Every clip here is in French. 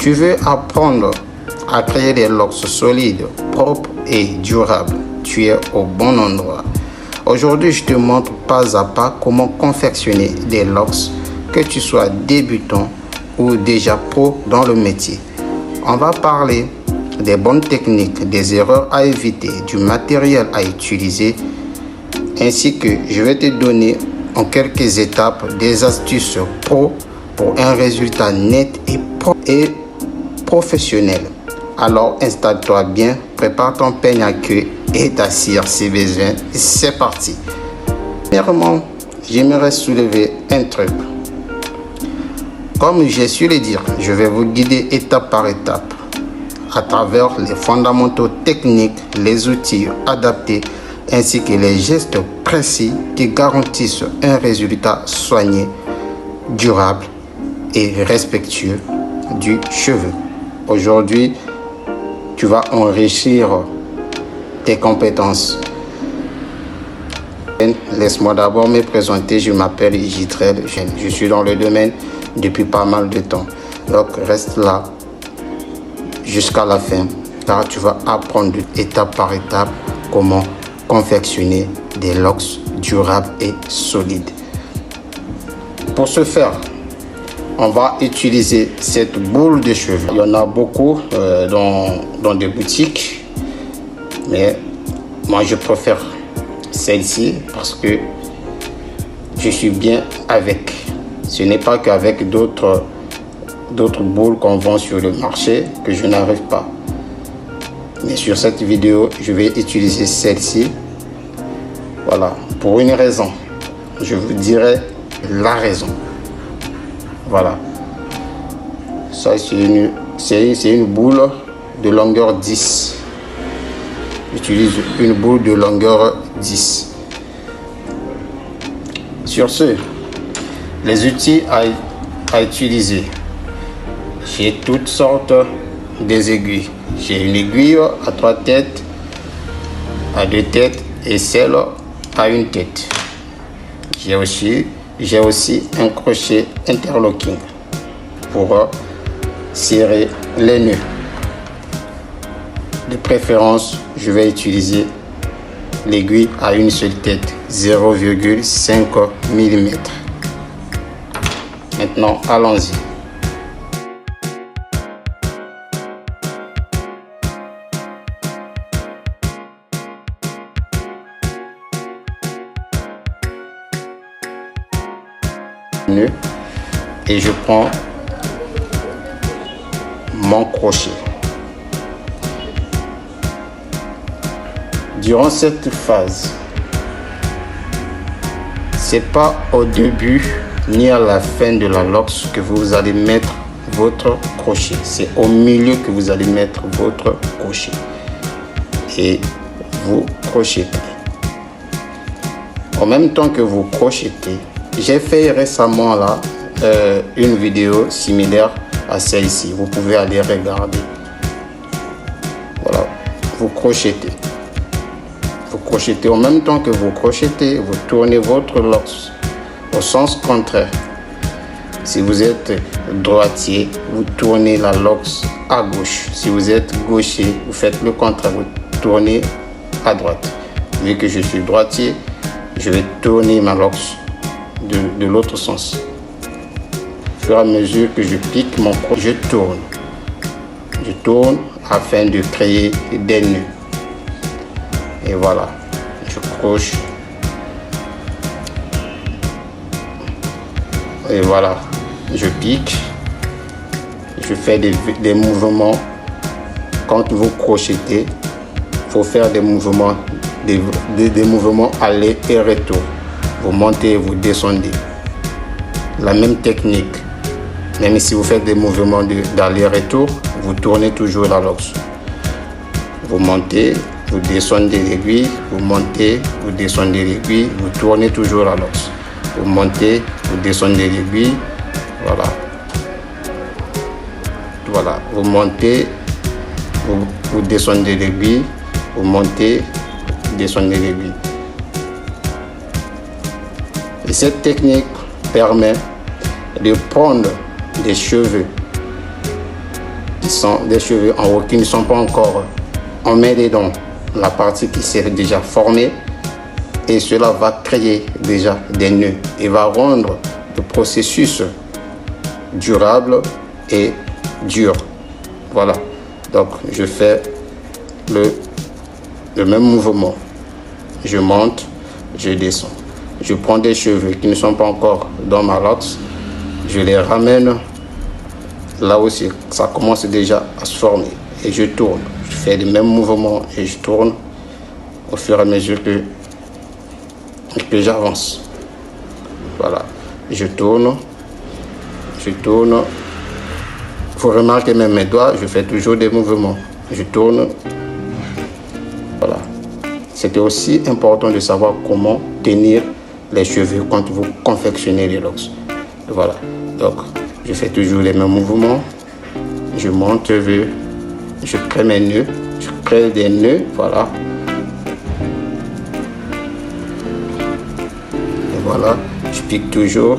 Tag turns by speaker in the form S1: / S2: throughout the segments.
S1: Tu veux apprendre à créer des locks solides, propres et durables. Tu es au bon endroit. Aujourd'hui, je te montre pas à pas comment confectionner des locks, que tu sois débutant ou déjà pro dans le métier. On va parler des bonnes techniques, des erreurs à éviter, du matériel à utiliser, ainsi que je vais te donner en quelques étapes des astuces pro pour un résultat net et professionnel. Alors installe-toi bien, prépare ton peigne à queue et ta cire si besoin. C'est parti. Premièrement, j'aimerais soulever un truc. Comme j'ai su le dire, je vais vous guider étape par étape à travers les fondamentaux techniques, les outils adaptés ainsi que les gestes précis qui garantissent un résultat soigné, durable et respectueux du cheveu. Aujourd'hui, tu vas enrichir tes compétences. Laisse-moi d'abord me présenter. Je m'appelle Gitrel. Je suis dans le domaine depuis pas mal de temps. Donc reste là jusqu'à la fin car tu vas apprendre étape par étape comment confectionner des locks durables et solides. Pour ce faire, on va utiliser cette boule de cheveux. Il y en a beaucoup dans des boutiques, mais moi je préfère celle-ci parce que je suis bien avec. Ce n'est pas qu'avec d'autres boules qu'on vend sur le marché que je n'arrive pas. Mais sur cette vidéo, je vais utiliser celle-ci. Voilà, pour une raison. Je vous dirai la raison. Voilà. Ça, c'est une boule de longueur 10. J'utilise une boule de longueur 10. Sur ce, les outils à utiliser. J'ai toutes sortes des aiguilles. J'ai une aiguille à 3 têtes, à 2 têtes et celle à 1 tête. J'ai aussi un crochet interlocking pour serrer les nœuds. De préférence, je vais utiliser l'aiguille à une seule tête, 0,5 mm. Maintenant, allons-y. Et je prends mon crochet. Durant cette phase, c'est pas au début ni à la fin de la locks que vous allez mettre votre crochet. C'est au milieu que vous allez mettre votre crochet et vous crochetez. En même temps que vous crochetez, j'ai fait récemment là une vidéo similaire à celle-ci. Vous pouvez aller regarder. Voilà, vous crochetez. Vous crochetez en même temps que vous crochetez, vous tournez votre locks au sens contraire. Si vous êtes droitier, vous tournez la locks à gauche. Si vous êtes gaucher, vous faites le contraire, vous tournez à droite. Vu que je suis droitier, je vais tourner ma locks de l'autre sens. Au fur et à mesure que je pique mon crochet, je tourne afin de créer des nœuds. Et voilà, je croche. Et voilà, je pique. Je fais des mouvements. Quand vous crochetez, il faut faire des mouvements, des mouvements aller et retour. Vous montez et vous descendez. La même technique. Même si vous faites des mouvements d'aller-retour, vous tournez toujours la locks. Vous montez, vous descendez l'aiguille, vous montez, vous descendez l'aiguille, vous tournez toujours la locks. Vous montez, vous descendez l'aiguille, voilà. Voilà, vous montez, vous descendez l'aiguille, vous montez, vous descendez l'aiguille. Et cette technique permet de prendre des cheveux qui sont des cheveux en haut qui ne sont pas encore emmêlés dans la partie qui s'est déjà formée, et cela va créer déjà des nœuds et va rendre le processus durable et dur. Voilà, donc je fais le même mouvement. Je monte, je descends. Je prends des cheveux qui ne sont pas encore dans ma locks, je les ramène là aussi, ça commence déjà à se former, et je tourne. Je fais les mêmes mouvements et je tourne au fur et à mesure que j'avance. Voilà, je tourne. Faut remarquer même mes doigts, je fais toujours des mouvements. Je tourne. Voilà. C'était aussi important de savoir comment tenir les cheveux quand vous confectionnez les locks. Voilà. Donc, je fais toujours les mêmes mouvements. Je monte les cheveux. Je crée mes nœuds. Je crée des nœuds. Voilà. Et voilà. Je pique toujours.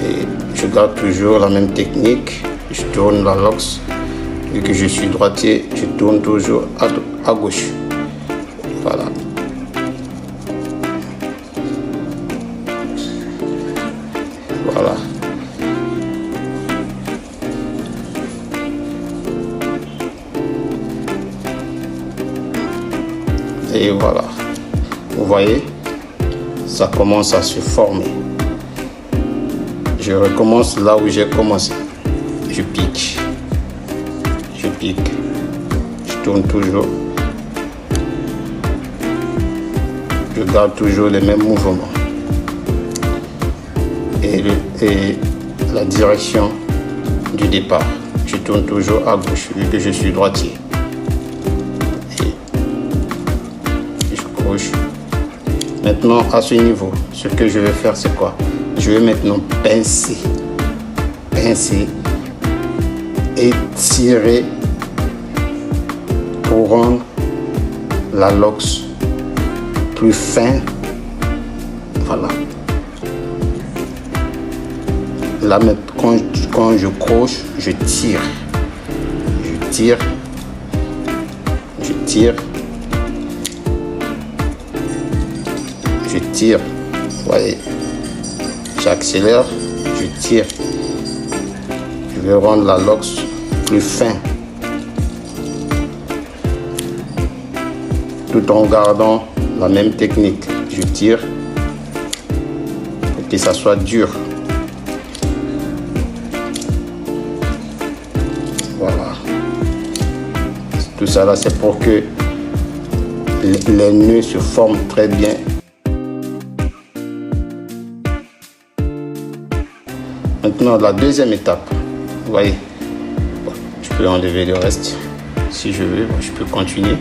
S1: Et je garde toujours la même technique. Je tourne la locks. Vu que je suis droitier, je tourne toujours à gauche. Voilà. Voilà. Et voilà. Vous voyez, ça commence à se former. Je recommence là où j'ai commencé. Je pique. Je pique. Je tourne toujours. Je garde toujours les mêmes mouvements. Et la direction du départ. Je tourne toujours à gauche, vu que je suis droitier. Et je couche. Maintenant, à ce niveau, ce que je vais faire, c'est quoi? Je vais maintenant pincer. Pincer. Et tirer pour rendre la locks plus fin. Voilà. Là, quand je croche, je tire. Je tire. Je tire. Je tire. Vous voyez. J'accélère. Je tire. Je vais rendre la locks plus fin. Tout en gardant la même technique. Je tire pour que ça soit dur. Voilà. Tout ça là, c'est pour que les nœuds se forment très bien. Maintenant, la deuxième étape. Vous voyez, bon, je peux enlever le reste si je veux. Bon, je peux continuer.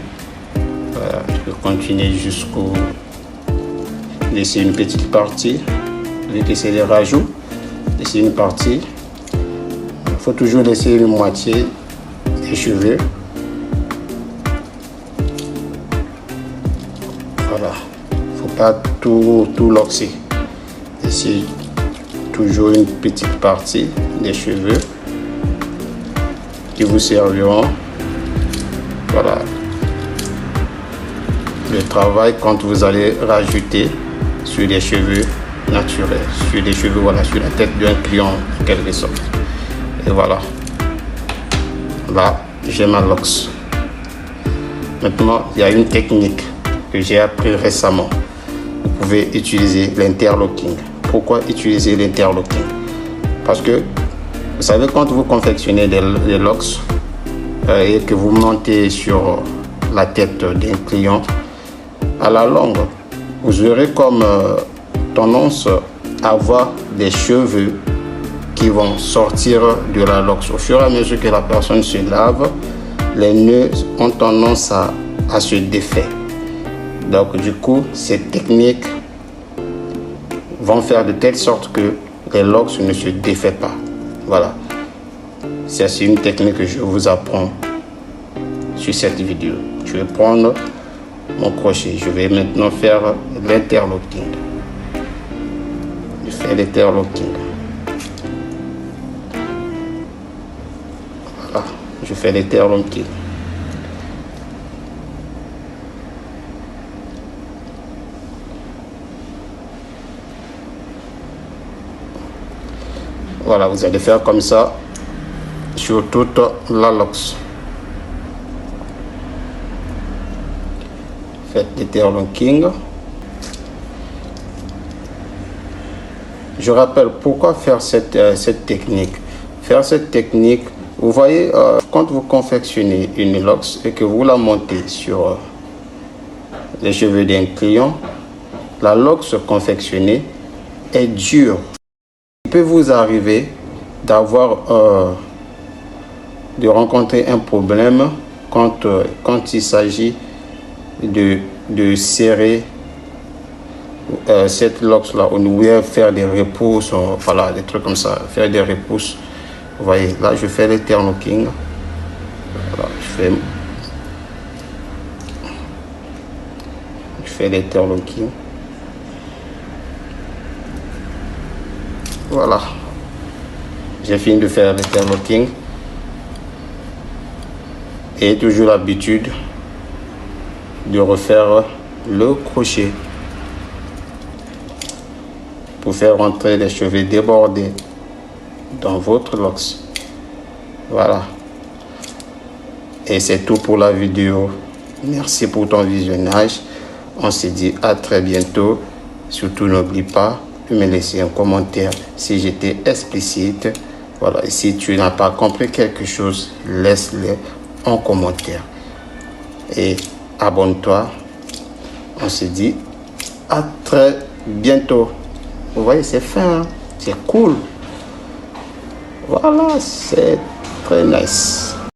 S1: Voilà, je peux continuer jusqu'au... Laisser une petite partie. Vu que c'est les rajouts, laisser une partie. Il faut toujours laisser une moitié des cheveux. Voilà. Il ne faut pas tout loxer. Laisser toujours une petite partie des cheveux qui vous serviront. Voilà. Le travail quand vous allez rajouter sur les cheveux naturels, sur les cheveux, voilà, sur la tête d'un client en quelque sorte. Et voilà. Là, j'ai ma locks. Maintenant, il y a une technique que j'ai appris récemment. Vous pouvez utiliser l'interlocking. Pourquoi utiliser l'interlocking? Parce que vous savez, quand vous confectionnez des locks et que vous montez sur la tête d'un client, à la longue, vous aurez comme tendance à avoir des cheveux qui vont sortir de la locks. Au fur et à mesure que la personne se lave, les nœuds ont tendance à se défaire. Donc du coup, ces techniques vont faire de telle sorte que les locks ne se défaient pas. Voilà. C'est une technique que je vous apprends sur cette vidéo. Je vais prendre mon crochet. Je vais maintenant faire l'interlocking. Je fais l'interlocking. Voilà. Je fais l'interlocking. Voilà, vous allez faire comme ça sur toute la locks. Faites l'interlocking. Je rappelle pourquoi faire cette technique. Faire cette technique, vous voyez, quand vous confectionnez une locks et que vous la montez sur les cheveux d'un client, la locks confectionnée est dure. Il peut vous arriver d'avoir de rencontrer un problème quand il s'agit de serrer cette locks là, on doit faire des repousses, voilà, des trucs comme ça, faire des repousses. Vous voyez, là je fais l'interlocking. Voilà, je fais l'interlocking. Voilà, j'ai fini de faire l'interlocking. Et toujours l'habitude de refaire le crochet pour faire rentrer les cheveux débordés dans votre locks. Voilà, et c'est tout pour la vidéo. Merci pour ton visionnage. On se dit à très bientôt. Surtout n'oublie pas de me laisser un commentaire si j'étais explicite. Voilà, et si tu n'as pas compris quelque chose, laisse-le en commentaire et abonne-toi. On se dit à très bientôt. Vous voyez, c'est fin, hein? C'est cool. Voilà, c'est très nice.